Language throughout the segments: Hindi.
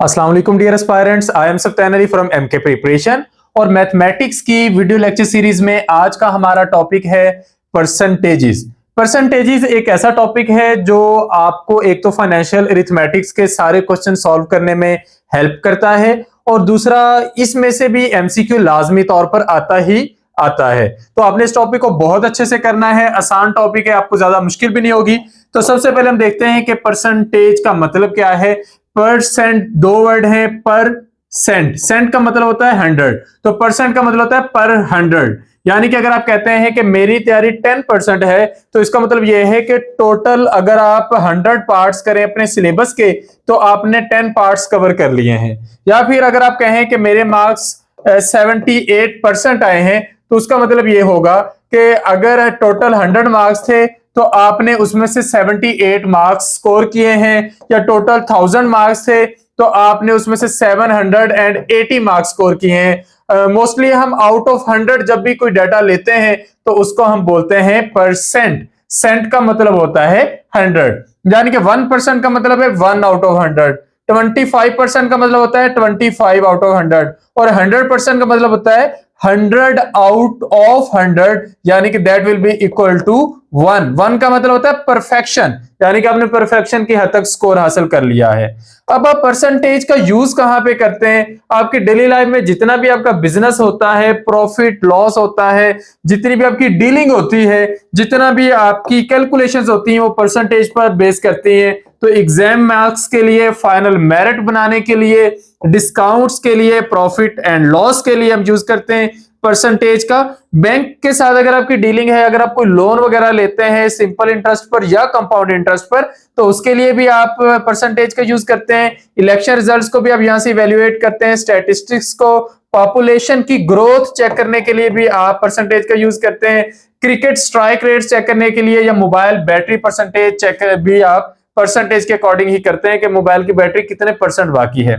अस्सलाम वालेकुम dear aspirants, I am Saftan Ali from MK preparation. और मैथमेटिक्स की वीडियो लेक्चर सीरीज में आज का हमारा टॉपिक है परसेंटेजेस। परसेंटेजेस एक ऐसा टॉपिक है जो आपको एक तो फाइनेंशियल अरिथमेटिक्स के सारे क्वेश्चन सॉल्व करने में हेल्प करता है, और दूसरा इसमें से भी एमसीक्यू लाजमी तौर पर आता है। तो आपने इस टॉपिक को बहुत अच्छे से करना है, आसान टॉपिक है, आपको ज्यादा मुश्किल भी नहीं होगी। तो सबसे पहले हम देखते हैं कि परसेंटेज का मतलब क्या है। परसेंट दो वर्ड है, पर सेंट, सेंट का मतलब होता है 100, तो परसेंट का मतलब होता है पर 100। यानी कि अगर आप कहते हैं कि मेरी तैयारी 10% है, तो इसका मतलब यह है कि टोटल अगर आप 100 पार्ट्स करें अपने सिलेबस के, तो आपने 10 पार्ट्स कवर कर लिए हैं। या फिर अगर आप कहें कि मेरे मार्क्स 78% आए हैं, तो उसका मतलब यह होगा कि अगर टोटल 100 मार्क्स थे तो आपने उसमें से 78 मार्क्स स्कोर किए हैं, या टोटल 1000 मार्क्स थे तो आपने उसमें से 780 मार्क्स स्कोर किए हैं। मोस्टली हम आउट ऑफ 100 जब भी कोई डाटा लेते हैं तो उसको हम बोलते हैं परसेंट। सेंट का मतलब होता है 100, यानी कि 1% का मतलब है 1 आउट ऑफ 100, 25% का मतलब होता है 25 आउट ऑफ 100, और 100% का मतलब होता है 100 आउट ऑफ 100, यानी कि that will be equal to 1। 1 का मतलब होता है परफेक्शन, यानी कि आपने परफेक्शन की हद तक स्कोर हासिल कर लिया है। अब आप परसेंटेज का यूज कहां पे करते हैं? आपकी डेली लाइफ में जितना भी आपका बिजनेस होता है, प्रॉफिट लॉस होता है, जितनी भी आपकी डीलिंग होती है, जितना भी आपकी कैलकुलेशंस होती हैं, वो परसेंटेज पर बेस करती हैं। तो एग्जाम मार्क्स के लिए, फाइनल मेरिट बनाने के लिए, डिस्काउंट्स के लिए, प्रॉफिट एंड लॉस के लिए हम यूज करते हैं परसेंटेज का। बैंक के साथ अगर आपकी डीलिंग है, अगर आप कोई लोन वगैरह लेते हैं सिंपल इंटरेस्ट पर या कंपाउंड इंटरेस्ट पर, तो उसके लिए भी आप परसेंटेज का यूज करते हैं। इलेक्शन रिजल्ट्स को भी आप यहां से इवेल्युएट करते हैं। स्टैटिस्टिक्स को, पॉपुलेशन की ग्रोथ चेक करने के लिए भी आप परसेंटेज का यूज करते हैं। क्रिकेट स्ट्राइक रेट चेक करने के लिए, या मोबाइल बैटरी परसेंटेज चेक भी आप परसेंटेज के अकॉर्डिंग ही करते हैं कि मोबाइल की बैटरी कितने परसेंट बाकी है।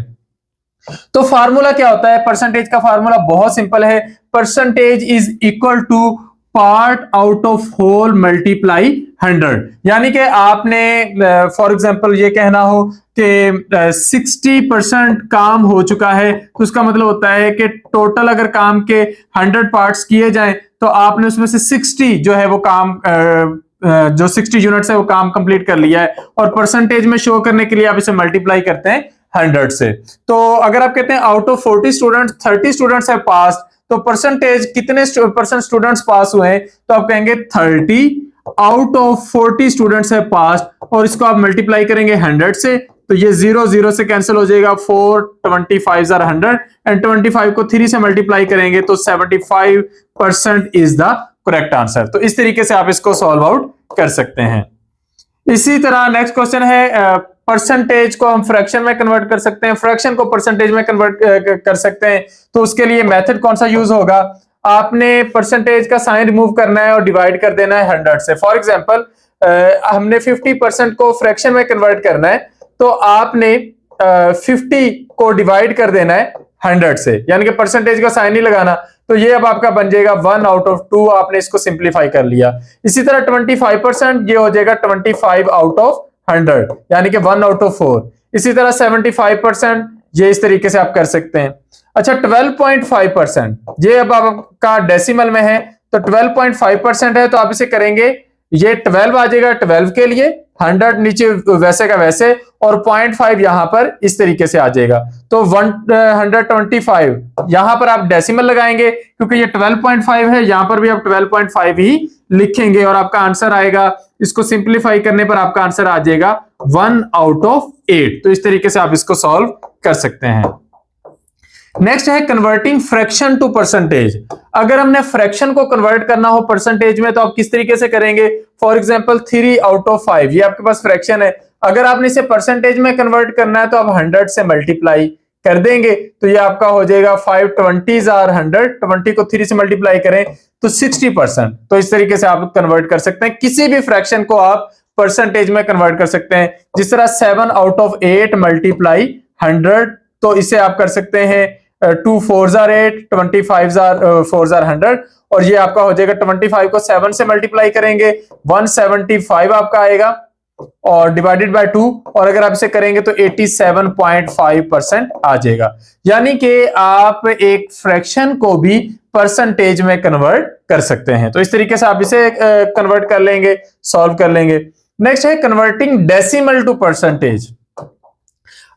तो फार्मूला क्या होता है? परसेंटेज का फार्मूला बहुत सिंपल है। Percentage is equal to part out of whole multiply 100। यानी कि आपने फॉर एग्जांपल ये कहना हो कि 60% काम हो चुका है, तो उसका मतलब होता है कि टोटल अगर काम के 100 पार्ट्स किए जाएं, तो आपने उसमें से 60 जो है वो काम जो 60 यूनिट्स है वो काम कंप्लीट कर लिया है। और परसेंटेज में शो करने के लिए आप इसे मल्टीप्लाई करते हैं 100 से। तो अगर आप कहते हैं आउट ऑफ 40 स्टूडेंट्स 30 स्टूडेंट्स है पास, तो परसेंटेज कितने परसेंट स्टूडेंट्स पास हुए हैं? तो आप कहेंगे 30 आउट ऑफ 40 स्टूडेंट्स है पास, और इसको आप मल्टीप्लाई करेंगे 100 से, तो ये 0 0 से कैंसिल हो जाएगा। 4 25 आर 100, एंड 25 को 3 से मल्टीप्लाई करेंगे तो 75% इज द करेक्ट आंसर। तो इस तरीके से आप इसको सॉल्व आउट कर सकते हैं। इसी तरह नेक्स्ट क्वेश्चन है, परसेंटेज को हम फ्रैक्शन में कन्वर्ट कर सकते हैं, फ्रैक्शन को परसेंटेज में कन्वर्ट कर सकते हैं। तो उसके लिए मेथड कौन सा यूज होगा? आपने परसेंटेज का साइन रिमूव करना है और डिवाइड कर देना है 100 से। फॉर एग्जांपल हमने 50% को फ्रैक्शन में कन्वर्ट करना है, तो आपने 50 को डिवाइड कर देना है 100 से, यानी कि परसेंटेज का साइन नहीं लगाना। तो ये अब आपका बन जाएगा 1 आउट ऑफ 2, आपने इसको सिंप्लीफाई कर लिया। इसी तरह 25% ये हो जाएगा 25 आउट ऑफ 100, यानी कि 1 आउट ऑफ 4। इसी तरह 75% ये इस तरीके से आप कर सकते हैं। अच्छा, 12.5% ये अब आपका डेसिमल में है, तो 12.5% है, तो आप इसे करेंगे, ये 12 आ जाएगा 12 के लिए, 100 नीचे वैसे का वैसे, और 0.5 यहां पर इस तरीके से आ जाएगा। तो 125 यहां पर आप डेसिमल लगाएंगे, क्योंकि ये 12.5 है, यहां पर भी आप 12.5 ही लिखेंगे और आपका आंसर आएगा। इसको सिंप्लीफाई करने पर आपका आंसर आ जाएगा 1 आउट ऑफ 8। तो इस तरीके से आप इसको सॉल्व कर सकते हैं। नेक्स्ट है कन्वर्टिंग फ्रैक्शन टू परसेंटेज। अगर हमने फ्रैक्शन को कन्वर्ट करना हो परसेंटेज में, तो आप किस तरीके से करेंगे? फॉर एग्जांपल 3 आउट ऑफ 5 ये आपके पास फ्रैक्शन है। अगर आपने इसे परसेंटेज में कन्वर्ट करना है, तो आप 100 से मल्टीप्लाई कर देंगे, तो ये आपका हो जाएगा 5 20s आर 100, 20 को 3 से मल्टीप्लाई करें तो 60%। तो इस तरीके से आप कन्वर्ट कर सकते हैं, किसी भी फ्रैक्शन को आप परसेंटेज में कन्वर्ट कर सकते हैं। जिस तरह 7 आउट ऑफ 8 मल्टीप्लाई 100, तो इसे आप कर सकते हैं 2 4s are 8, 25 are 4s are 100, और ये आपका हो जाएगा 25 को 7 से मल्टीप्लाई करेंगे 175 आपका आएगा। और डिवाइडेड बाय 2, और अगर आप इसे करेंगे तो 87.5% आ जाएगा। यानी कि आप एक फ्रैक्शन को भी परसेंटेज में कन्वर्ट कर सकते हैं। तो इस तरीके से आप इसे कन्वर्ट कर लेंगे, सॉल्व कर लेंगे। नेक्स्ट है कन्वर्टिंग डेसिमल टू परसेंटेज।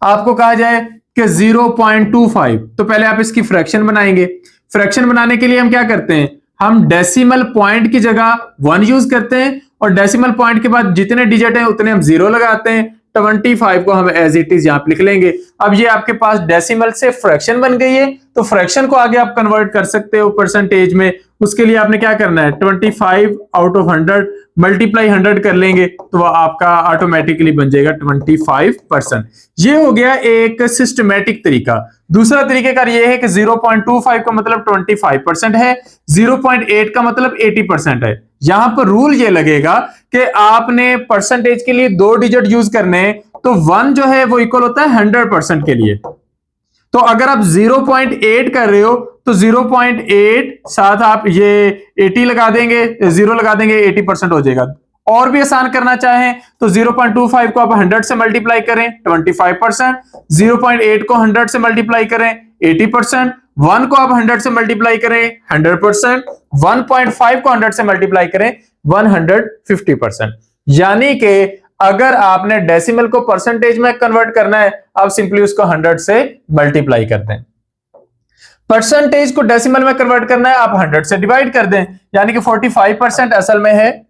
आपको कहा जाए कि 0.25, तो पहले आप इसकी फ्रैक्शन बनाएंगे। फ्रैक्शन बनाने के लिए हम क्या करते हैं, हम डेसिमल पॉइंट की जगह 1 यूज करते हैं, और डेसिमल पॉइंट के बाद जितने डिजिट हैं उतने हम 0 लगाते हैं। 25 को हम एज इट इज यहां पे लिख लेंगे। अब ये आपके पास डेसिमल से फ्रैक्शन बन गई है, तो फ्रैक्शन को आगे आप कन्वर्ट कर सकते हो परसेंटेज में। उसके लिए आपने क्या करना है, 25 आउट ऑफ 100 मल्टीप्लाई 100 कर लेंगे, तो वह आपका ऑटोमेटिकली बन जाएगा 25%। ये हो गया एक सिस्टमैटिक तरीका। दूसरा तरीकेकार ये है कि 0.25 का मतलब 25% है, 0.8 का मतलब 80% है। यहां पर रूल ये लगेगा कि आपने परसेंटेज के लिए 2 डिजिट यूज करने हैं, तो 1 जो है वो इक्वल होता है 100% के लिए। तो अगर आप 0.8 कर रहे हो तो 0.8 साथ आप ये 80 लगा देंगे, 0 लगा देंगे, 80% हो जाएगा। और भी आसान करना चाहें तो 0.25 को आप 100 से मल्टीप्लाई करें 25%, 0.8 को 100 से मल्टीप्लाई करें 80%, 1 को आप 100 से मल्टीप्लाई करें 100%, 1.5 को 100 से मल्टीप्लाई करें 150%। यानी कि अगर आपने डेसिमल को परसेंटेज में कन्वर्ट करना है, आप सिंपली उसको 100 से मल्टीप्लाई कर दें। परसेंटेज को डेसिमल में कन्वर्ट करना है, आप 100 से डिवाइड कर दें। यानी कि 45% असल में है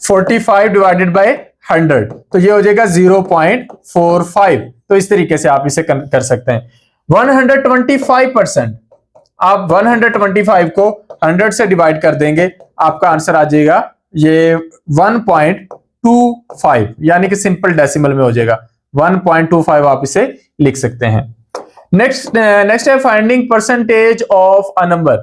45 डिवाइडेड बाय 100, तो ये हो जाएगा 0.45। तो इस तरीके से आप इसे कर सकते हैं। 125%, आप 125 को 100 से डिवाइड कर देंगे, आपका आंसर आ जाएगा ये 1.25, यानी कि सिंपल डेसिमल में हो जाएगा 1.25, आप इसे लिख सकते हैं। नेक्स्ट है finding percentage of a number.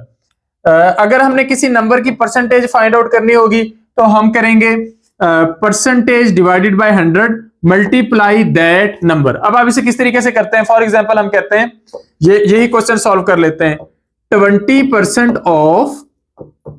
अगर हमने किसी नंबर की परसेंटेज फाइंड आउट करनी होगी तो हम करेंगे percentage divided by 100 multiply that number. अब आप इसे किस तरीके से करते हैं, फॉर एग्जांपल हम कहते हैं यही क्वेश्चन सॉल्व कर लेते हैं। 20% ऑफ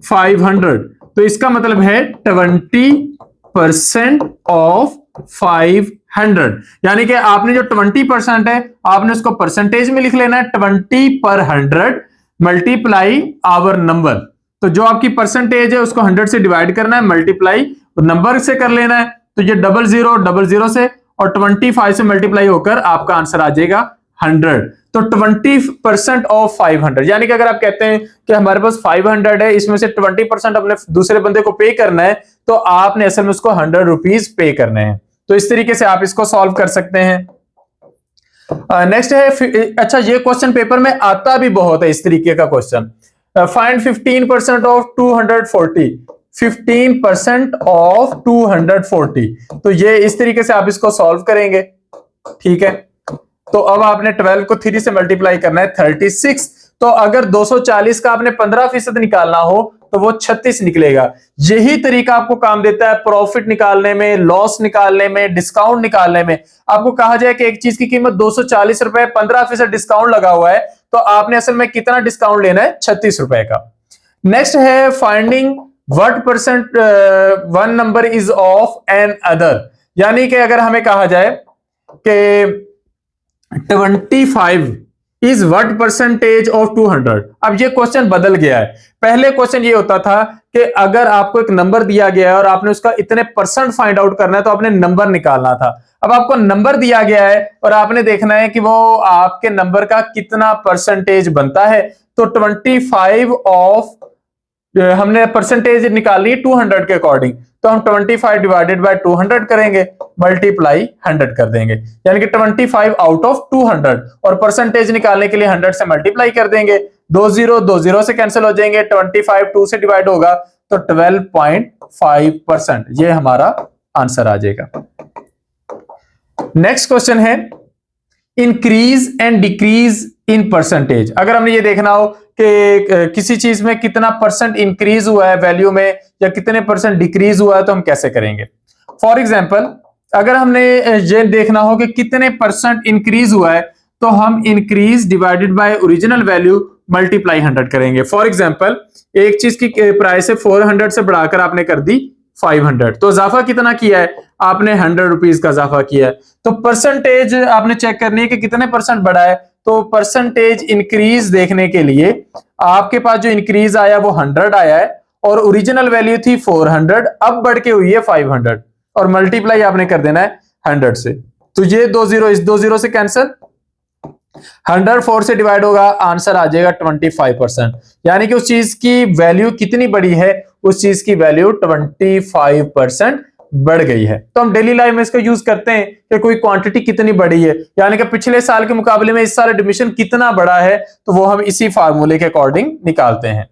500, तो इसका मतलब है 20% ऑफ 500, यानी कि आपने जो 20% है आपने उसको परसेंटेज में लिख लेना है 20/100 मल्टीप्लाई आवर नंबर। तो जो आपकी परसेंटेज है उसको 100 से डिवाइड करना है, मल्टीप्लाई नंबर से कर लेना है। तो ये 0000 से और 25 से मल्टीप्लाई होकर आपका आंसर आ जाएगा 100। तो 20% ऑफ 500, यानी कि अगर आप कहते हैं कि हमारे पास 500 है, इसमें से 20% अपने दूसरे बंदे को पे करना है, तो आपने असल में उसको 100 रुपीज पे करने हैं। तो इस तरीके से आप इसको सॉल्व कर सकते हैं। नेक्स्ट है, अच्छा ये क्वेश्चन पेपर में आता भी बहुत है इस तरीके का क्वेश्चन। Find 15% of 240, 15% of 240। तो ये इस तरीके से आप इसको सॉल्व करेंगे, ठीक है। तो अब आपने 12 को 3 से मल्टीप्लाई करना है 36। तो अगर 240 का आपने 15% निकालना हो तो वो 36 निकलेगा। यही तरीका आपको काम देता है प्रॉफिट निकालने में, लॉस निकालने में, डिस्काउंट निकालने में। आपको कहा जाए कि एक चीज की कीमत 240 रुपए, 15% डिस्काउंट लगा हुआ है, तो आपने असल में कितना डिस्काउंट लेना है, 36 रुपए का। नेक्स्ट है finding what percent one number is of another, यानी कि अगर हमें कहा जाए कि 25 इज व्हाट परसेंटेज ऑफ 200। अब ये क्वेश्चन बदल गया है। पहले क्वेश्चन ये होता था कि अगर आपको एक नंबर दिया गया है और आपने उसका इतने परसेंट फाइंड आउट करना है तो आपने नंबर निकालना था। अब आपको नंबर दिया गया है और आपने देखना है कि वो आपके नंबर का कितना परसेंटेज बनता है। तो 25 ऑफ हमने परसेंटेज निकालनी है 200 के अकॉर्डिंग, तो हम 25 डिवाइडेड बाय 200 करेंगे, मल्टीप्लाई 100 कर देंगे, यानी कि 25 आउट ऑफ 200, और परसेंटेज निकालने के लिए 100 से मल्टीप्लाई कर देंगे। 20 से कैंसिल हो जाएंगे, 25 2 से डिवाइड होगा तो 12.5%, ये हमारा आंसर आ जाएगा। नेक्स्ट क्वेश्चन है increase and decrease in percentage. अगर हमने ये देखना हो कि किसी चीज में कितना परसेंट इंक्रीज हुआ है वैल्यू में या कितने परसेंट डिक्रीज हुआ है, तो हम कैसे करेंगे। फॉर एग्जांपल अगर हमने ये देखना हो कि कितने परसेंट इंक्रीज हुआ है, तो हम increase divided by original value multiply 100 करेंगे। फॉर एग्जांपल एक चीज की प्राइस है 400 से बढ़ाकर आपने कर दी 500। तो इजाफा कितना किया है आपने? 100 रुपीज का इजाफा किया है। तो परसेंटेज आपने चेक करनी है कि कितने परसेंट बढ़ा है। तो परसेंटेज इंक्रीज देखने के लिए आपके पास जो इंक्रीज आया वो 100 आया है और ओरिजिनल वैल्यू थी 400, अब बढ़ के हुई है 500 और मल्टीप्लाई आपने कर देना है 100 से। तो ये 2 जीरो इस 2 जीरो से कैंसिल, 100 4 से डिवाइड होगा, आंसर आ जाएगा 25%। यानी कि उस चीज की वैल्यू कितनी बड़ी है? उस चीज की वैल्यू 25% बढ़ गई है। तो हम डेली लाइफ में इसका यूज करते हैं कि कोई क्वांटिटी कितनी बड़ी है, यानी कि पिछले साल के मुकाबले में इस साल एडमिशन कितना बड़ा है, तो वो हम इसी फार्मूले के अकॉर्डिंग निकालते हैं।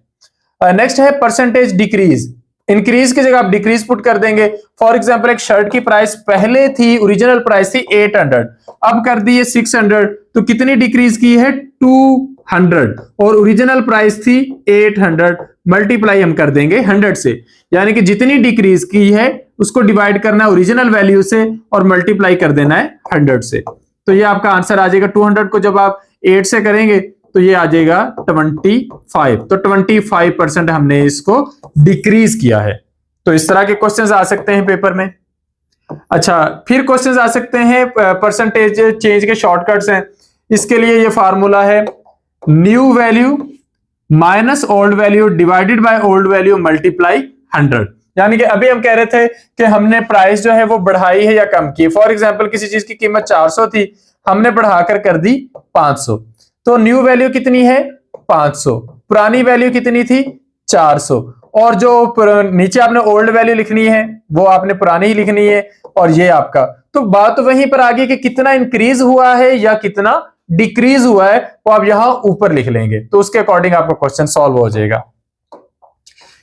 नेक्स्ट है परसेंटेज डिक्रीज। इंक्रीज की जगह आप डिक्रीज पुट कर देंगे। फॉर एग्जांपल एक शर्ट की प्राइस पहले थी, ओरिजिनल प्राइस थी 800, अब कर दी है 600, तो कितनी डिक्रीज की है? 200 और ओरिजिनल प्राइस थी 800, मल्टीप्लाई हम कर देंगे 100 से। यानी कि जितनी डिक्रीज की है उसको डिवाइड करना है ओरिजिनल वैल्यू से और मल्टीप्लाई कर देना है 100 से। तो ये आपका आंसर आ जाएगा। 200 को जब आप 8 से करेंगे तो ये आ जाएगा 25। तो 25% हमने इसको डिक्रीज किया है। तो इस तरह के क्वेश्चंस आ सकते हैं पेपर में। अच्छा, फिर क्वेश्चंस आ सकते हैं परसेंटेज चेंज के शॉर्टकट्स हैं। इसके लिए ये फार्मूला है new value minus old value divided by old value multiply 100। यानी कि अभी हम कह रहे थे कि हमने प्राइस जो है वो बढ़ाई है या कम की। फॉर एग्जांपल किसी चीज की कीमत 400 थी, हमने बढ़ाकर कर दी 500। तो न्यू वैल्यू कितनी है? 500। पुरानी वैल्यू कितनी थी? 400। और जो नीचे आपने ओल्ड वैल्यू लिखनी है वो आपने पुरानी ही लिखनी है। और ये आपका, तो बात वहीं पर आ गई कि कितना इंक्रीज हुआ है या कितना डिक्रीज हुआ है, वो आप यहां ऊपर लिख लेंगे। तो उसके अकॉर्डिंग आपका क्वेश्चन सॉल्व हो जाएगा।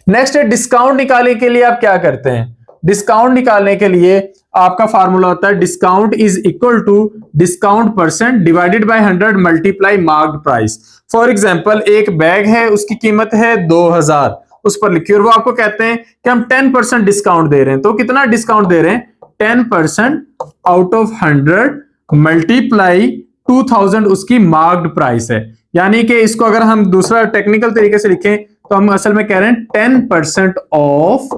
नेक्स्ट है डिस्काउंट निकालने के लिए आप क्या करते हैं? डिस्काउंट निकालने के लिए आपका फार्मूला होता है discount is equal to discount percent divided by 100 multiply marked price. For example एक बैग है, उसकी कीमत है 2000, उस पर लिखिए और वो आपको कहते हैं कि हम 10% डिस्काउंट दे रहे हैं। तो कितना डिस्काउंट दे रहे हैं? 10% आउट ऑफ 100 मल्टीप्लाई 2000 उसकी मार्क्ड प्राइस है। यानी कि इसको अगर हम दूसरा टेक्निकल तरीके से लिखें तो हम असल में कह रहे हैं 10% ऑफ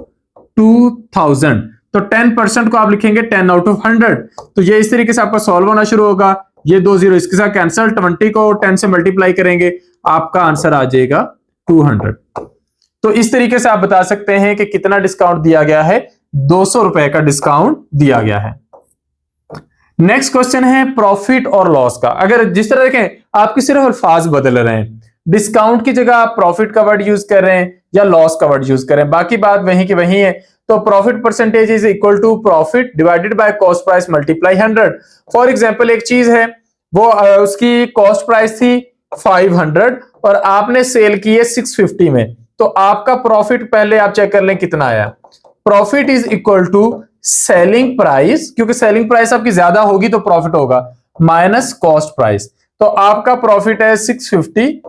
2000। तो 10% को आप लिखेंगे 10 आउट ऑफ 100। तो ये इस तरीके से आपका सॉल्व होना शुरू होगा। ये 2 जीरो इसके साथ कैंसिल, 20 को 10 से मल्टीप्लाई करेंगे, आपका आंसर आ जाएगा 200। तो इस तरीके से आप बता सकते हैं कि कितना डिस्काउंट दिया गया है। 200 रुपए का डिस्काउंट दिया गया है। नेक्स्ट क्वेश्चन है प्रॉफिट और लॉस का। अगर जिस तरह देखें आपके सिर्फ अल्फाज बदल रहे हैं, डिस्काउंट की जगह आप प्रॉफिट का वर्ड यूज कर रहे हैं या लॉस का वर्ड यूज कर रहे हैं, बाकी बात वहीं की वहीं है। तो profit percentage is equal to profit divided by cost price multiply 100। For example एक चीज है वो उसकी कॉस्ट प्राइस थी 500 और आपने सेल की है 650 में, तो आपका प्रॉफिट पहले आप चेक कर लें कितना आया। Profit is equal to selling price, क्योंकि सेलिंग प्राइस आपकी ज्यादा होगी तो प्रॉफिट होगा, माइनस कॉस्ट प्राइस। तो आपका प्रॉफिट है 650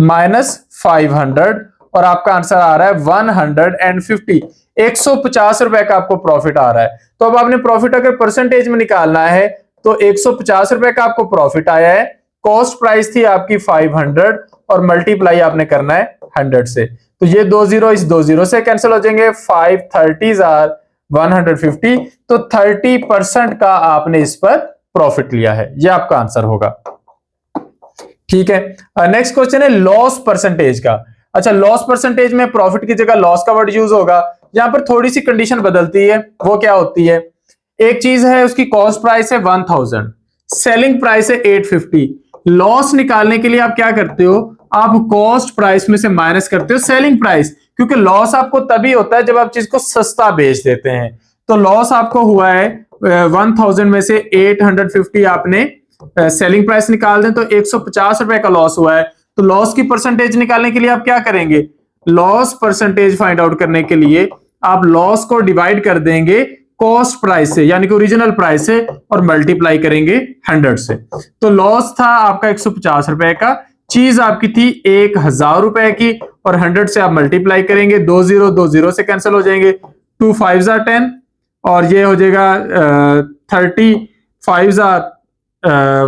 माइनस 500 और आपका आंसर आ रहा है 150। 150 रुपए का आपको प्रॉफिट आ रहा है। तो अब आपने प्रॉफिट अगर परसेंटेज में निकालना है तो 150 रुपए का आपको प्रॉफिट आया है, कॉस्ट प्राइस थी आपकी 500 और मल्टीप्लाई आपने करना है 100 से। तो ये 2 जीरो इस 2 जीरो से कैंसिल हो जाएंगे, 5 30s आर 150। तो 30% का आपने इस पर प्रॉफिट लिया है, ये आपका आंसर होगा। ठीक है, नेक्स्ट क्वेश्चन है लॉस परसेंटेज का। अच्छा, लॉस परसेंटेज में प्रॉफिट की जगह लॉस का वर्ड यूज होगा। यहां पर थोड़ी सी कंडीशन बदलती है, वो क्या होती है? एक चीज है उसकी कॉस्ट प्राइस है 1000, सेलिंग प्राइस है 850। लॉस निकालने के लिए आप क्या करते हो? आप कॉस्ट प्राइस में से माइनस करते हो सेलिंग प्राइस, क्योंकि लॉस आपको तभी होता है जब आप चीज को सस्ता बेच देते हैं। तो लॉस आपको हुआ है 1000 में से 850 आपने सेलिंग प्राइस निकाल दें तो 150 रुपए का लॉस हुआ है। तो लॉस की परसेंटेज निकालने के लिए आप क्या करेंगे? लॉस परसेंटेज फाइंड आउट करने के लिए आप लॉस को डिवाइड कर देंगे कॉस्ट प्राइस से, यानी कि ओरिजिनल प्राइस से, और मल्टीप्लाई करेंगे 100 से। तो लॉस था आपका 150 रुपए का, चीज आपकी थी 1000 रुपए की, और 100 से आप मल्टीप्लाई करेंगे, 2 जीरो से कैंसिल हो जाएंगे, 2 5s are 10 और ये हो जाएगा 30 5s are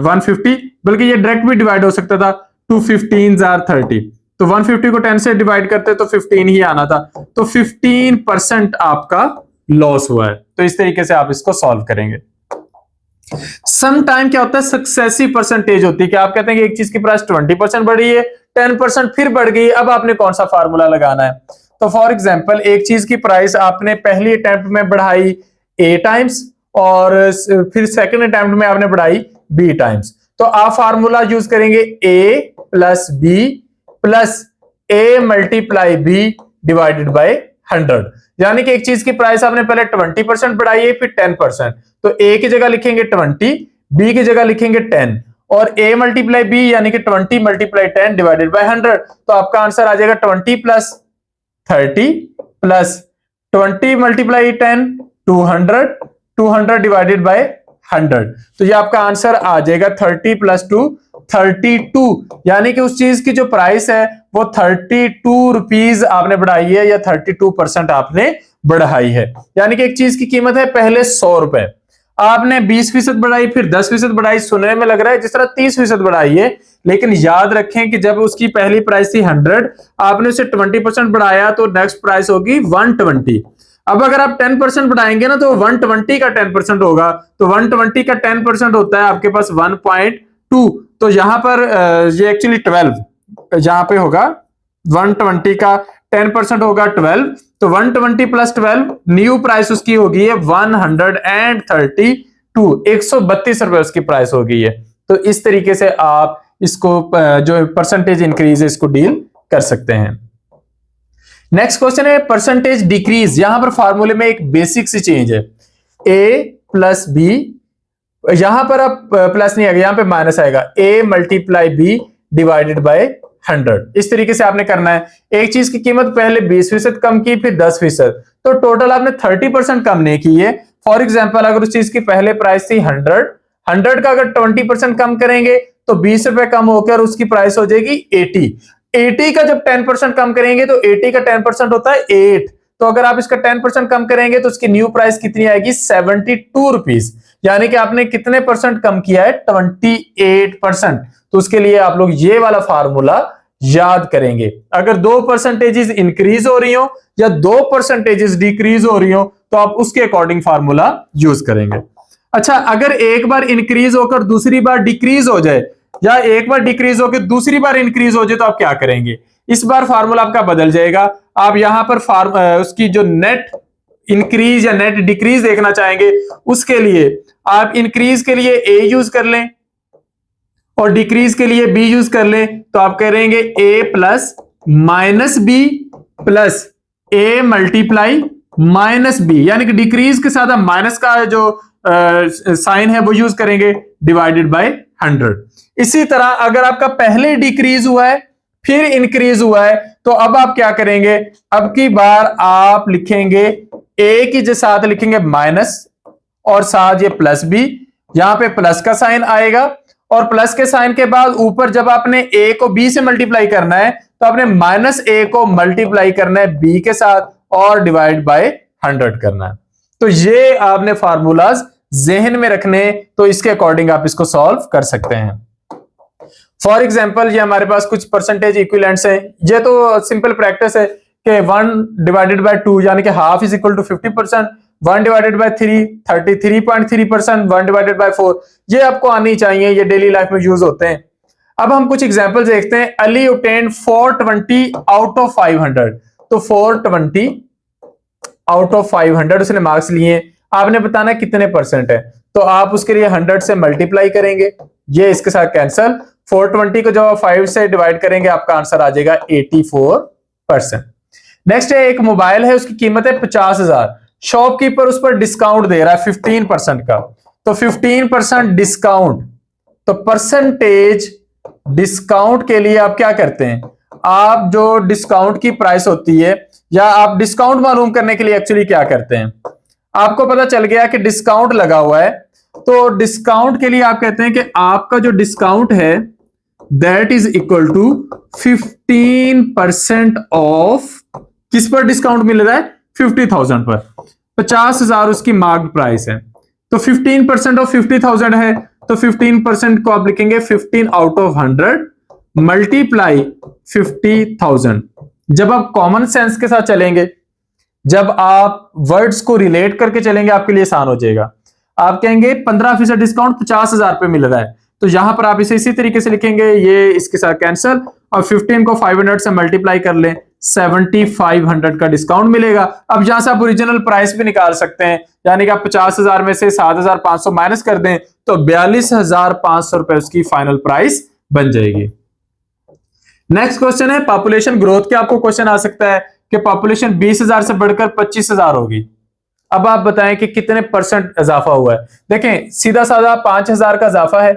150, बल्कि ये डायरेक्ट भी डिवाइड हो सकता था, 2 15s are 30। तो 150 को 10 से डिवाइड करते तो 15 ही आना था, तो 15% आपका लॉस हुआ है। तो इस तरीके से आप इसको सॉल्व करेंगे। सम टाइम क्या होता है, सक्सेसिव परसेंटेज होती है कि आप कहते हैं कि एक चीज की प्राइस 20% बढ़ी है, 10% फिर बढ़ गई, अब आपने कौन सा फार्मूला लगाना है। तो फॉर एग्जांपल एक चीज की प्राइस आपने पहली अटेम्प्ट में बढ़ाई A टाइम्स और फिर सेकंड अटेम्प्ट में आपने बढ़ाई B टाइम्स, तो आप फार्मूला यूज करेंगे A plus B plus A multiply B divided by 100। यानी कि एक चीज की प्राइस आपने पहले 20% बढ़ाई है, फिर 10%, तो A की जगह लिखेंगे 20, B की जगह लिखेंगे 10 और A मल्टीप्लाई B यानी कि 20 मल्टीप्लाई 10 डिवाइडेड बाय 100। तो आपका आंसर आ जाएगा 20 plus 30 plus 20 multiply 10 200, 200 divided by 100। तो ये आपका आंसर आ जाएगा 30 प्लस 2 32, यानी कि उस चीज की जो प्राइस है वो 32 रुपीज आपने बढ़ाई है या 32% आपने बढ़ाई है। यानी कि एक चीज की कीमत है पहले 100 रुपए, आपने 20% बढ़ाई, फिर 10% बढ़ाई, सुनने में लग रहा है जिस तरह 30% बढ़ाई है, लेकिन याद रखें कि जब उसकी पहली प्राइस थी 100, आपने उसे 20% बढ़ाया तो नेक्स्ट प्राइस होगी 120। अब अगर आप 10% बढ़ाएंगे ना तो 120 का 10% होगा, तो 120 का 10% होता है आपके पास 1.2, तो यहां पर ये एक्चुअली 12 यहां पे होगा, 120 का 10% होगा 12, तो 120 प्लस 12 न्यू प्राइस उसकी होगी है 132, 132 रुपए उसकी प्राइस हो गई है। तो इस तरीके से आप इसको जो परसेंटेज इंक्रीज है इसको डील कर सकते हैं। नेक्स्ट क्वेश्चन है परसेंटेज डिक्रीज। यहां पर फार्मूले में एक बेसिक सी चेंज है, A प्लस B, यहां पर अब प्लस नहीं आएगा, यहां पे माइनस आएगा, A multiply B divided by 100। इस तरीके से आपने करना है। एक चीज की कीमत पहले 20% कम की, फिर 10%, तो टोटल आपने 30% कम नहीं की है। फॉर एग्जांपल अगर उस चीज की पहले प्राइस थी 100 का अगर 20% कम करेंगे तो 20 रुपए कम होकर उसकी प्राइस हो जाएगी 80 का जब 10% कम करेंगे तो 80 का 10% होता है 8, तो अगर आप इसका 10% कम करेंगे तो उसकी न्यू प्राइस कितनी आएगी 72 रुपीज, यानी कि आपने कितने परसेंट कम किया है 28%। तो उसके लिए आप लोग ये वाला फार्मूला याद करेंगे। अगर 2 परसेंटेजेस इंक्रीज हो रही हो या 2 परसेंटेजेस डिक्रीज हो रही हो तो आप उसके अकॉर्डिंग फार्मूला यूज करेंगे। अच्छा, अगर एक बार इंक्रीज होकर दूसरी बार डिक्रीज हो जाए या एक बार डिक्रीज होकर दूसरी बार इंक्रीज हो जाए तो आप क्या करेंगे, इस बार फार्मूला आपका बदल जाएगा। आप यहां पर उसकी जो नेट इंक्रीज या नेट डिक्रीज देखना चाहेंगे, उसके लिए आप इंक्रीज के लिए A यूज कर लें और डिक्रीज के लिए B यूज कर लें, तो आप करेंगे A plus minus B plus A multiply minus B, यानी कि डिक्रीज के साथ हम माइनस का जो साइन है वो यूज करेंगे डिवाइडेड बाय 100। इसी तरह अगर आपका पहले डिक्रीज हुआ है फिर इंक्रीज हुआ है तो अब आप क्या करेंगे, अब की बार आप लिखेंगे A के साथ लिखेंगे माइनस और साथ ये प्लस B, यहां पे प्लस का साइन आएगा और प्लस के साइन के बाद ऊपर जब आपने A को B से मल्टीप्लाई करना है तो आपने माइनस A को मल्टीप्लाई करना है B के साथ और डिवाइड बाय 100 करना है। तो ये आपने फार्मूलाज जहन में रखने, तो इसके अकॉर्डिंग आप इसको सॉल्व कर सकते हैं। फॉर एग्जाम्पल ये हमारे पास कुछ परसेंटेज इक्विवेलेंट्स हैं, ये तो सिंपल प्रैक्टिस है कि 1 डिवाइडेड बाय 2 यानी कि half is equal to 50%, 1 divided by 3 33.3%, 1 divided by 4, ये आपको आनी चाहिए, ये डेली लाइफ में यूज होते हैं। अब हम कुछ एग्जांपल देखते हैं। अली obtained 420 आउट ऑफ 500, तो 420 आउट ऑफ 500 उसने मार्क्स लिए, आपने बताना कितने परसेंट है, तो आप उसके लिए 100 से मल्टीप्लाई करेंगे, ये इसके साथ कैंसल, 420 को जब आप 5 से डिवाइड करेंगे आपका आंसर आ जाएगा 84%। नेक्स्ट है एक मोबाइल है, उसकी कीमत है 50,000, शॉपकीपर उस पर डिस्काउंट दे रहा है 15% का, तो 15% डिस्काउंट, तो परसेंटेज डिस्काउंट के लिए आप क्या करते हैं, आप जो डिस्काउंट की प्राइस होती है या आप डिस्काउंट मालूम करने के लिए एक्चुअली क्या करते हैं, आपको पता चल गया कि डिस्काउंट लगा हुआ है, तो डिस्काउंट के लिए आप कहते हैं कि आपका जो डिस्काउंट है that is equal to 15% off, किस पर डिस्काउंट मिल रहा है 50,000 पर, 50,000 उसकी मार्क प्राइस है, तो 15% ऑफ 50,000 है, तो 15% को आप लिखेंगे 15 आउट ऑफ 100 मल्टीप्लाई 50,000। जब आप कॉमन सेंस के साथ चलेंगे, जब आप वर्ड्स को रिलेट करके चलेंगे, आपके लिए आसान हो जाएगा। आप कहेंगे 15% डिस्काउंट 50,000 पे मिल रहा है, तो यहां पर आप इसे इसी तरीके से लिखेंगे, ये इसके साथ कैंसल, और 15 को 500 से मल्टीप्लाई कर लें, 7500 का डिस्काउंट मिलेगा। अब यहां से आप ओरिजिनल प्राइस भी निकाल सकते हैं, यानी कि आप 50,000 में से 7,500 माइनस कर दें तो 42,500 रुपए उसकी फाइनल प्राइस बन जाएगी। नेक्स्ट क्वेश्चन है पॉपुलेशन ग्रोथ के। आपको क्वेश्चन आ सकता है कि पॉपुलेशन 20,000 से बढ़कर 25,000 होगी। अब आप बताएं कि कितने परसेंट इजाफा हुआ है। देखें, सीधा साधा 5,000 का इजाफा है,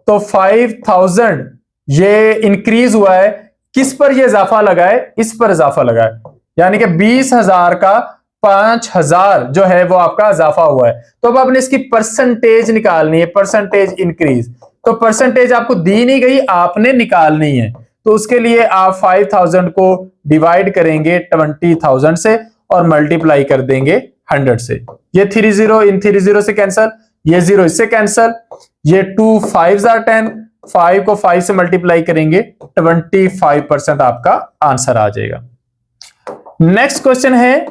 तो 5,000 ये इंक्रीज हुआ है। किस पर ये इजाफा लगा है? इस पर इजाफा लगा है, यानी कि 20,000 का 5,000 जो है वो आपका इजाफा हुआ है। तो अब आपने इसकी परसेंटेज निकालनी है, परसेंटेज इंक्रीज। तो परसेंटेज आपको दी नहीं गई, आपने निकालनी है। तो उसके लिए आप 5,000 को डिवाइड करेंगे 20,000 से और मल्टीप्लाई कर देंगे 100 से। ये 30 इन 30 से कैंसल, ये 0 इससे कैंसल, ये 2 5 are 10, 5 को 5 से मल्टीप्लाई करेंगे, 25% आपका आंसर आ जाएगा। नेक्स्ट क्वेश्चन है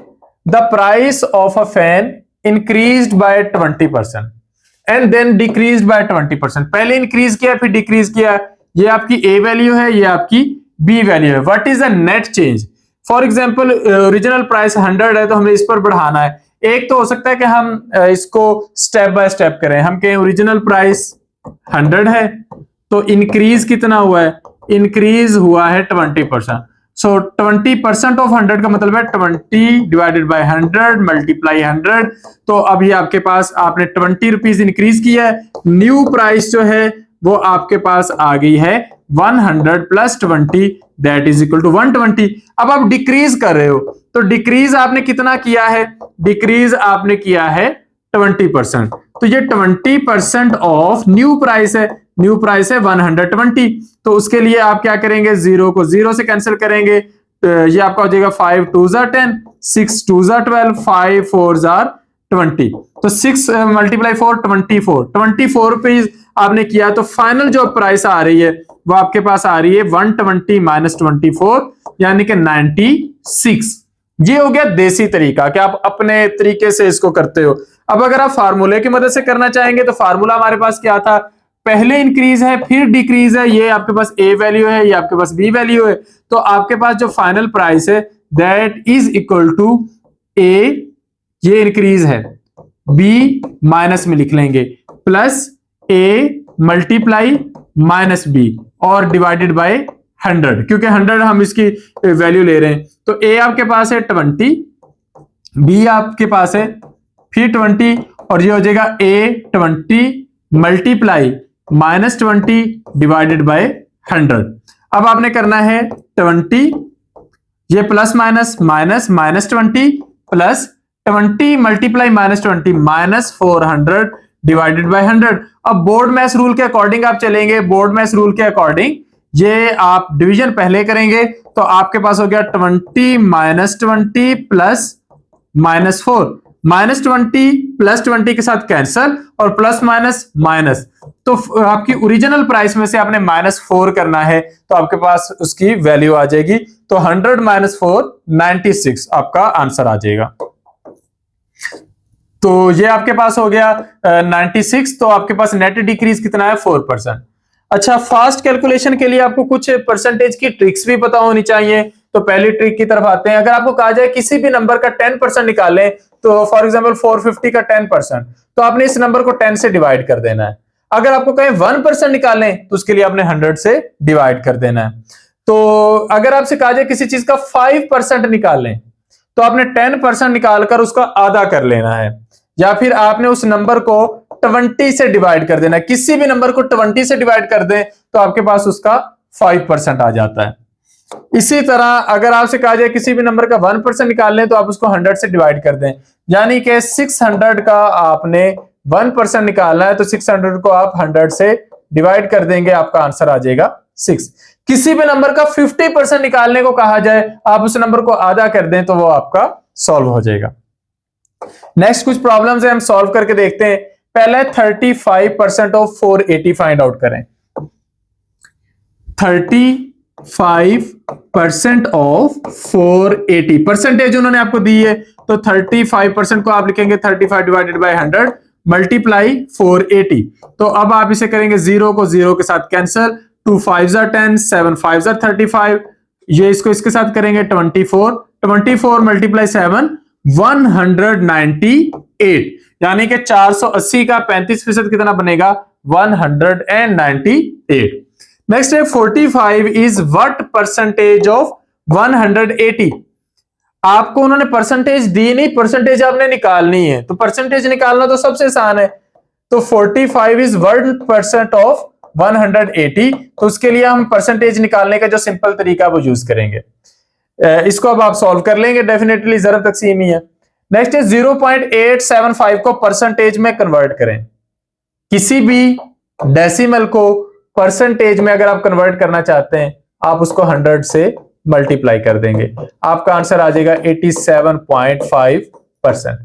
the price of a fan increased by 20% and then decreased by 20%। पहले इंक्रीज किया फिर डिक्रीज किया। ये आपकी ए वैल्यू है, ये आपकी बी वैल्यू है। What is the net change? For example original price 100 है, तो हमें इस पर बढ़ाना है। एक तो हो सकता है कि हम इसको स्टेप बाय स्टेप करें। हम कहें ओरिजिनल प्राइस 100 है, तो इंक्रीज कितना हुआ है? इंक्रीज हुआ है 20%। सो 20% ऑफ 100 का मतलब है 20 डिवाइडेड बाय 100 मल्टीप्लाई 100। तो अभी आपके पास आपने 20 रुपीज इंक्रीज किया है। न्यू प्राइस जो है वो आपके पास आ गई है 100 plus 20 that is equal to 120। अब आप डिक्रीज कर रहे हो, तो डिक्रीज आपने कितना किया है? डिक्रीज आपने किया है 20%। तो ये 20% ऑफ न्यू प्राइस है, न्यू प्राइस है 120। तो उसके लिए आप क्या करेंगे? 0 को 0 से कैंसिल करेंगे, ये आपका हो जाएगा 5 2 10, 6 2 12, 5 4 20। तो 6 मल्टीप्लाई 4 24 रुपीज आपने किया। तो फाइनल जो प्राइस आ रही है वो आपके पास आ रही है 120 माइनस 24, यानी कि 96। ये हो गया देसी तरीका कि आप अपने तरीके से इसको करते हो। अब अगर आप फार्मूले की मदद से करना चाहेंगे तो फार्मूला हमारे पास क्या था? पहले इंक्रीज है फिर डिक्रीज है, ये आपके पास ए वैल्यू है, ये आपके पास बी वैल्यू है। तो आपके पास जो फाइनल प्राइस है दैट इज इक्वल टू ए, ये इंक्रीज है, बी माइनस में लिख लेंगे, plus A multiply minus B और डिवाइडेड बाय 100, क्योंकि 100 हम इसकी वैल्यू ले रहे हैं। तो ए आपके पास है 20, बी आपके पास है फिर 20, और ये हो जाएगा ए 20 मल्टीप्लाई माइनस 20 डिवाइडेड बाय 100। अब आपने करना है 20, ये plus minus minus minus 20 plus 20 multiply minus 20 minus 400 divided by 100। अब बोर्ड मैथ्स रूल के अकॉर्डिंग आप चलेंगे। बोर्ड मैथ्स रूल के अकॉर्डिंग ये आप डिवीजन पहले करेंगे, तो आपके पास हो गया 20 minus 20 plus minus 4, minus 20 plus 20 के साथ कैंसल और प्लस माइनस माइनस। तो आपकी ओरिजिनल प्राइस में से आपने -4 करना है, तो आपके पास उसकी वैल्यू आ जाएगी। तो 100 माइनस 4 96 आपका आंसर आ जाएगा। तो ये आपके पास हो गया 96। तो आपके पास नेट डिक्रीज कितना है? 4%। अच्छा, फास्ट कैलकुलेशन के लिए आपको कुछ परसेंटेज की ट्रिक्स भी पता होनी चाहिए। तो पहली ट्रिक की तरफ आते हैं। अगर आपको कहा जाए किसी भी नंबर का 10% निकालें, तो फॉर एग्जांपल 450 का 10%, तो आपने इस नंबर को 10 से डिवाइड कर देना है। अगर आपको कहें 1% निकालें, तो उसके लिए आपने 100 से डिवाइड कर देना है। तो अगर आपसे कहा जाए किसी चीज का 5% निकालें, तो आपने 10% निकालकर उसका आधा कर लेना है, या फिर आपने उस नंबर को 20 से डिवाइड कर देना है। किसी भी नंबर को 20 से डिवाइड कर दें तो आपके पास उसका 5% आ जाता है। इसी तरह अगर आपसे कहा जाए किसी भी नंबर का 1% निकाल लें, तो आप उसको 100 से डिवाइड कर दें, यानी कि 600 का आपने 1% निकालना है, तो 600 को आप 100 से डिवाइड कर देंगे, आपका आंसर आ जाएगा 6। किसी भी नंबर का 50% निकालने को कहा जाए, आप उस नंबर को आधा कर दें, तो वो आपका सॉल्व हो जाएगा। नेक्स्ट कुछ प्रॉब्लम्स है, हम सॉल्व करके देखते हैं। पहले 35% ऑफ 480 फाइंड आउट करें। 35% ऑफ 480। परसेंटेज उन्होंने आपको दी है, तो 35% को आप लिखेंगे 35 डिवाइडेड बाय 100 मल्टीप्लाई 480। तो अब आप इसे करेंगे 0 को 0 के साथ कैंसिल, 2 5 10, 7 5 35, ये इसको इसके साथ करेंगे 24 मल्टीप्लाई 7 198, यानी कि 480 का 35% कितना बनेगा 198। नेक्स्ट है 45 इज व्हाट परसेंटेज ऑफ 180। आपको उन्होंने परसेंटेज दी नहीं, परसेंटेज आपने निकालनी है, तो परसेंटेज निकालना तो सबसे आसान है। तो 45 इज 1% ऑफ 180, तो उसके लिए हम परसेंटेज निकालने का जो सिंपल तरीका वो यूज करेंगे। इसको अब आप सॉल्व कर लेंगे, डेफिनेटली ज़रब तकसीम ही है। नेक्स्ट है 0.875 को परसेंटेज में कन्वर्ट करें। किसी भी डेसिमल को परसेंटेज में अगर आप कन्वर्ट करना चाहते हैं, आप उसको 100 से मल्टीप्लाई कर देंगे, आपका आंसर आ जाएगा 87.5%।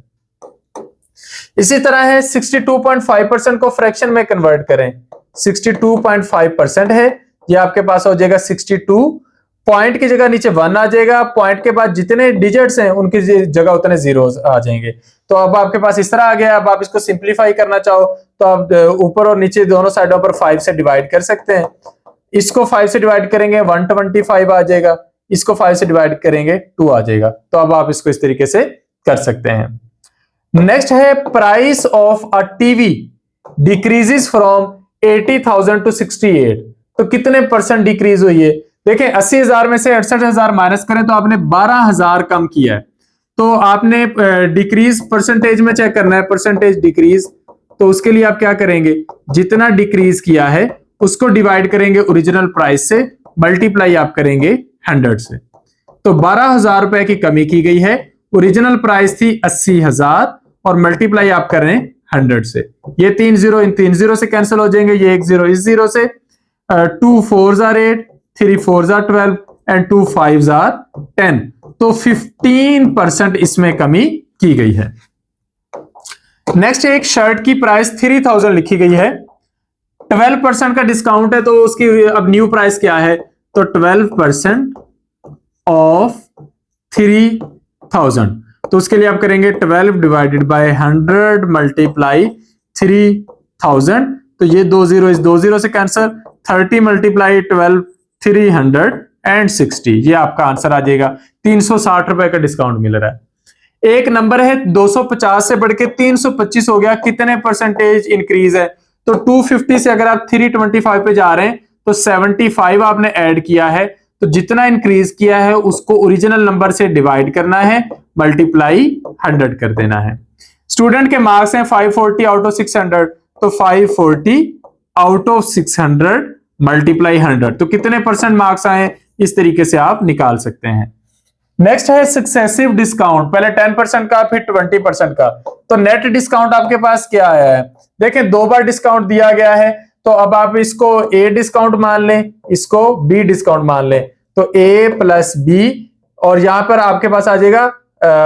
इसी तरह है 62.5% को फ्रैक्शन में कन्वर्ट करें। 62.5% है, ये आपके पास हो जाएगा 62, पॉइंट की जगह नीचे 1 आ जाएगा, पॉइंट के बाद जितने डिजिट्स हैं उनकी जगह उतने जीरोस आ जाएंगे। तो अब आपके पास इस तरह आ गया। अब आप इसको सिंप्लीफाई करना चाहो तो आप ऊपर और नीचे दोनों साइडों पर 5 से डिवाइड कर सकते हैं। इसको 5 से डिवाइड करेंगे 125 आ जाएगा, इसको 5 से डिवाइड करेंगे 2 आ जाएगा। तो अब आप इसको इस तरीके से कर सकते हैं। नेक्स्ट है price of a TV decreases from 80,000 to 68। तो कितने परसेंट डिक्रीज हुई है? देखें 80,000 में से 68,000 माइनस करें तो आपने 12,000 कम किया है। तो आपने डिक्रीज परसेंटेज में चेक करना है, परसेंटेज डिक्रीज। तो उसके लिए आप क्या करेंगे, जितना डिक्रीज किया है उसको डिवाइड करेंगे ओरिजिनल प्राइस से, मल्टीप्लाई आप करेंगे 100 से। तो 12,000 रुपए की कमी की गई है, ओरिजिनल प्राइस थी 80,000 और मल्टीप्लाई आप कर रहे हैं 100 से। ये 3 जीरो इन 3 जीरो से कैंसिल हो जाएंगे, ये 1 जीरो इस जीरो से, 2 4s are 8, 3 4s are 12 and 2 5s are 10। तो 15% इसमें कमी की गई है। नेक्स्ट एक शर्ट की प्राइस 3,000 लिखी गई है, 12% का डिस्काउंट है, तो उसकी अब न्यू प्राइस क्या है? तो 12% ऑफ 3,000। तो उसके लिए आप करेंगे 12 डिवाइडेड बाय 100 मल्टीप्लाई 3,000। तो ये 2 जीरो इस 2 जीरो से कैंसिल, 30 मल्टीप्लाई 12 360, ये आपका आंसर आ जाएगा। 360 रुपए का डिस्काउंट मिल रहा है। एक नंबर है 250 से बढ़ के 325 हो गया, कितने परसेंटेज इंक्रीज है? तो 250 से अगर आप 325 पे जा रहे हैं तो 75 आपने ऐड किया है, तो जितना इंक्रीज किया है उसको ओरिजिनल नंबर से डिवाइड करना है, मल्टीप्लाई 100 कर देना है। स्टूडेंट के मार्क्स हैं 540 आउट ऑफ 600, तो 540 आउट ऑफ 600 मल्टीप्लाई 100, तो कितने परसेंट मार्क्स आए, इस तरीके से आप निकाल सकते हैं। नेक्स्ट है सक्सेसिव डिस्काउंट, पहले 10% का फिर 20% का। तो नेट डिस्काउंट आपके पास क्या आया है? देखें 2 बार डिस्काउंट दिया गया है, तो अब आप इसको ए डिस्काउंट मान लें, इसको बी डिस्काउंट मान लें, तो ए प्लस बी, और यहां पर आपके पास आ जाएगा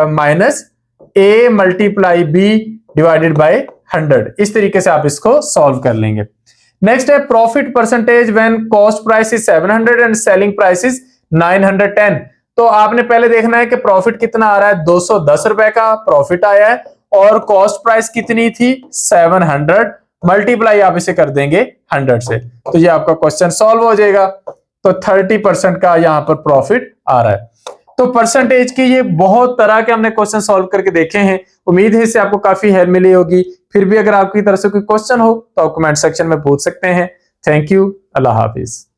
minus A multiply B divided by 100। इस तरीके से आप इसको सॉल्व कर लेंगे। नेक्स्ट है profit percentage when cost price is 700 and selling price is 910। तो आपने पहले देखना है कि प्रॉफिट कितना आ रहा है, 210 रुपए का प्रॉफिट आया है और कॉस्ट प्राइस कितनी थी 700, मल्टीप्लाई आप इसे कर देंगे 100 से, तो ये आपका क्वेश्चन सॉल्व हो जाएगा। तो 30% का यहां पर प्रॉफिट आ रहा है। तो परसेंटेज के ये बहुत तरह के हमने क्वेश्चन सॉल्व करके देखे हैं, उम्मीद है इससे आपको काफी हेल्प मिली होगी। फिर भी अगर आपकी तरफ से कोई क्वेश्चन हो तो आप कमेंट सेक्शन में पूछ सकते हैं। Thank you, Allah Hafiz.